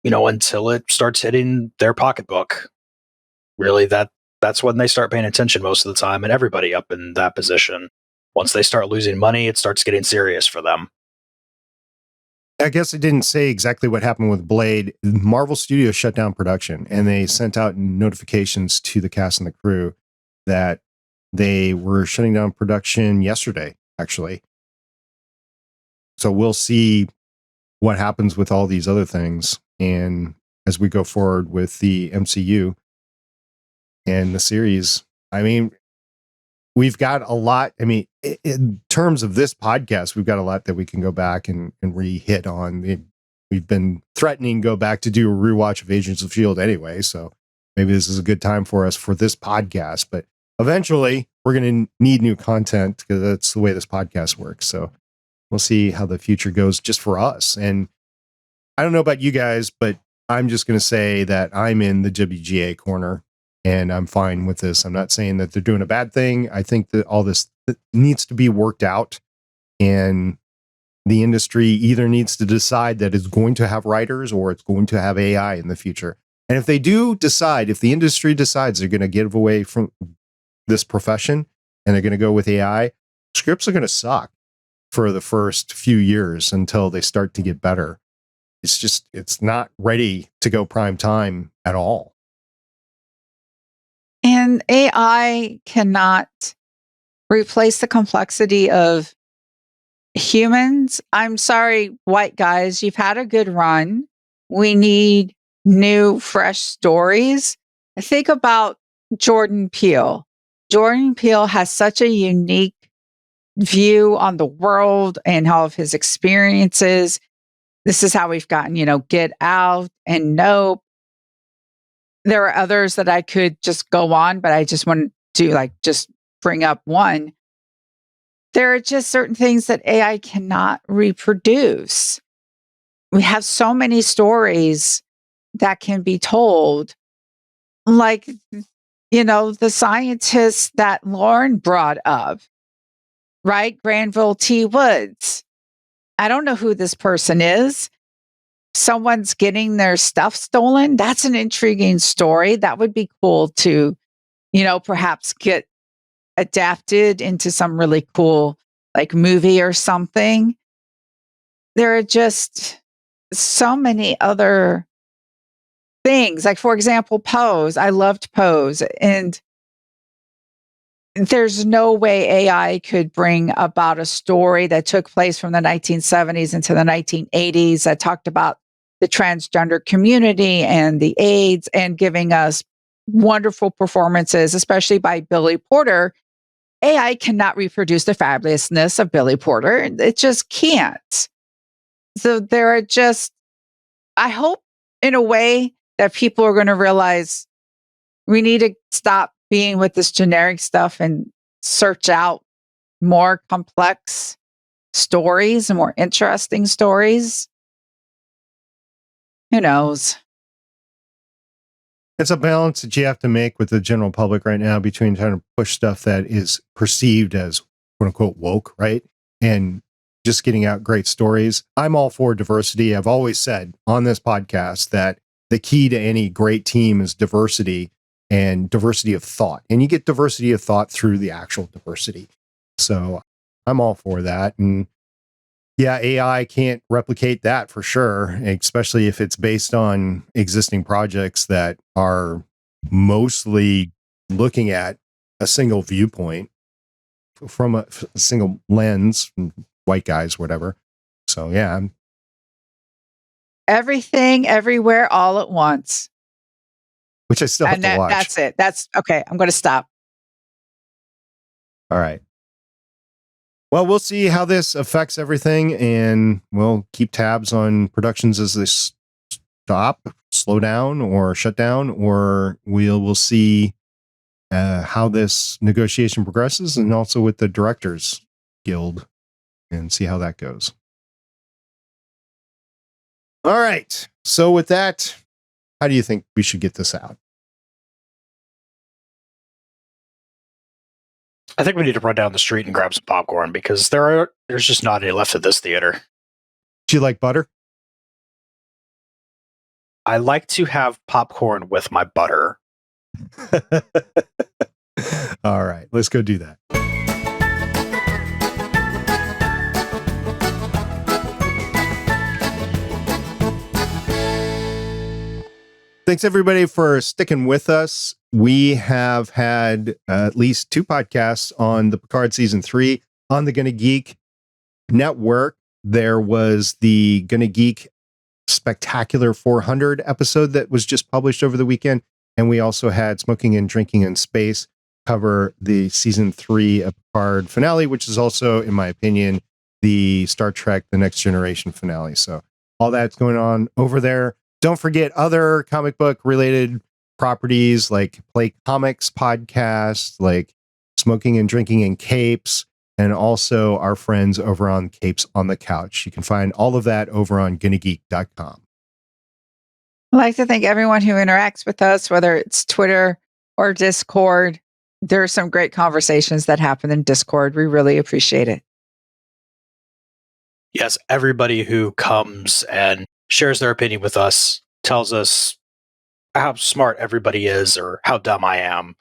until it starts hitting their pocketbook. Really, that's when they start paying attention most of the time, and everybody up in that position. Once they start losing money, it starts getting serious for them. I guess it didn't say exactly what happened with Blade. Marvel Studios shut down production, and they sent out notifications to the cast and the crew that they were shutting down production yesterday, actually. So we'll see what happens with all these other things. And as we go forward with the MCU and the series, I mean, we've got a lot. I mean, in terms of this podcast, we've got a lot that we can go back and re-hit on. We've been threatening to go back to do a rewatch of Agents of S.H.I.E.L.D. anyway, so maybe this is a good time for us for this podcast. But eventually, we're going to need new content because that's the way this podcast works. So we'll see how the future goes just for us. And I don't know about you guys, but I'm just going to say that I'm in the WGA corner. And I'm fine with this. I'm not saying that they're doing a bad thing. I think that all this needs to be worked out. And the industry either needs to decide that it's going to have writers or it's going to have AI in the future. And if they do decide, if the industry decides they're going to give away from this profession and they're going to go with AI, scripts are going to suck for the first few years until they start to get better. It's not ready to go prime time at all. And AI cannot replace the complexity of humans. I'm sorry, white guys, you've had a good run. We need new, fresh stories. Think about Jordan Peele. Jordan Peele has such a unique view on the world and all of his experiences. This is how we've gotten, Get Out and Nope. There are others that I could just go on, but I just wanted to just bring up one. There are just certain things that AI cannot reproduce. We have so many stories that can be told, like, the scientist that Lauren brought up, right? Granville T. Woods. I don't know who this person is. Someone's getting their stuff stolen. That's an intriguing story. That would be cool to, perhaps get adapted into some really cool movie or something. There are just so many other things. Like, for example, Pose. I loved Pose. And there's no way AI could bring about a story that took place from the 1970s into the 1980s that talked about the transgender community and the AIDS and giving us wonderful performances, especially by Billy Porter. AI cannot reproduce the fabulousness of Billy Porter. It just can't. So there are just, I hope in a way that people are going to realize we need to stop being with this generic stuff and search out more complex stories and more interesting stories. Who knows? It's a balance that you have to make with the general public right now between trying to push stuff that is perceived as quote unquote woke, right? And just getting out great stories. I'm all for diversity. I've always said on this podcast that the key to any great team is diversity and diversity of thought. And you get diversity of thought through the actual diversity. So I'm all for that. And yeah, AI can't replicate that for sure, especially if it's based on existing projects that are mostly looking at a single viewpoint from a single lens, white guys, whatever. So yeah. Everything, everywhere, all at once. Which I still have to watch. That's it. That's okay. I'm going to stop. All right. Well, we'll see how this affects everything, and we'll keep tabs on productions as they stop, slow down, or shut down, or we'll see how this negotiation progresses, and also with the Directors Guild, and see how that goes. All right. So with that, how do you think we should get this out? I think we need to run down the street and grab some popcorn because there's just not any left at this theater. Do you like butter? I like to have popcorn with my butter. All right, let's go do that. Thanks, everybody, for sticking with us. We have had at least 2 podcasts on the Picard Season 3 on the Gonna Geek Network. There was the Gonna Geek Spectacular 400 episode that was just published over the weekend. And we also had Smoking and Drinking in Space cover the Season 3 of Picard finale, which is also, in my opinion, the Star Trek The Next Generation finale. So all that's going on over there. Don't forget other comic book related properties like Play Comics podcast, like Smoking and Drinking in Capes, and also our friends over on Capes on the Couch. You can find all of that over on gonnageek.com. I'd like to thank everyone who interacts with us, whether it's Twitter or Discord. There are some great conversations that happen in Discord. We really appreciate it. Yes, everybody who comes and shares their opinion with us, tells us how smart everybody is or how dumb I am.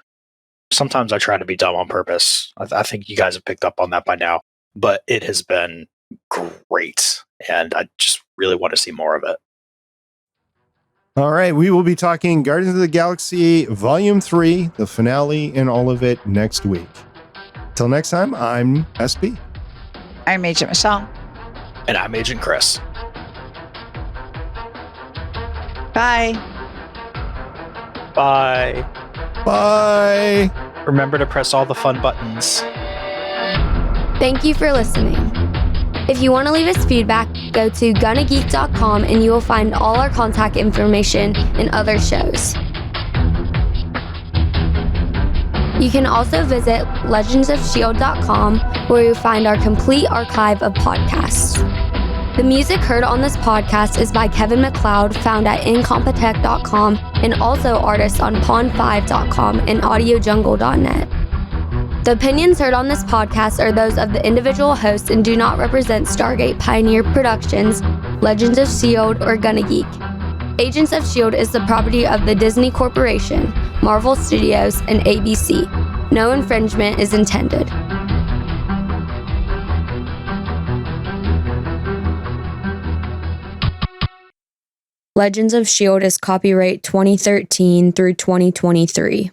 Sometimes I try to be dumb on purpose. I think you guys have picked up on that by now, but it has been great, and I just really want to see more of it. All right, we will be talking Guardians of the Galaxy Volume 3, the finale, and all of it next week. Till next time, I'm SB. I'm Agent Michelle. And I'm Agent Chris. Bye. Bye. Bye. Remember to press all the fun buttons. Thank you for listening. If you want to leave us feedback, go to gonnageek.com and you will find all our contact information and other shows. You can also visit legendsofshield.com where you'll find our complete archive of podcasts. The music heard on this podcast is by Kevin MacLeod, found at incompetech.com, and also artists on pond5.com and audiojungle.net. The opinions heard on this podcast are those of the individual hosts and do not represent Stargate Pioneer Productions, Legends of S.H.I.E.L.D, or Gonna Geek. Agents of S.H.I.E.L.D is the property of the Disney Corporation, Marvel Studios, and ABC. No infringement is intended. Legends of S.H.I.E.L.D is copyright 2013 through 2023.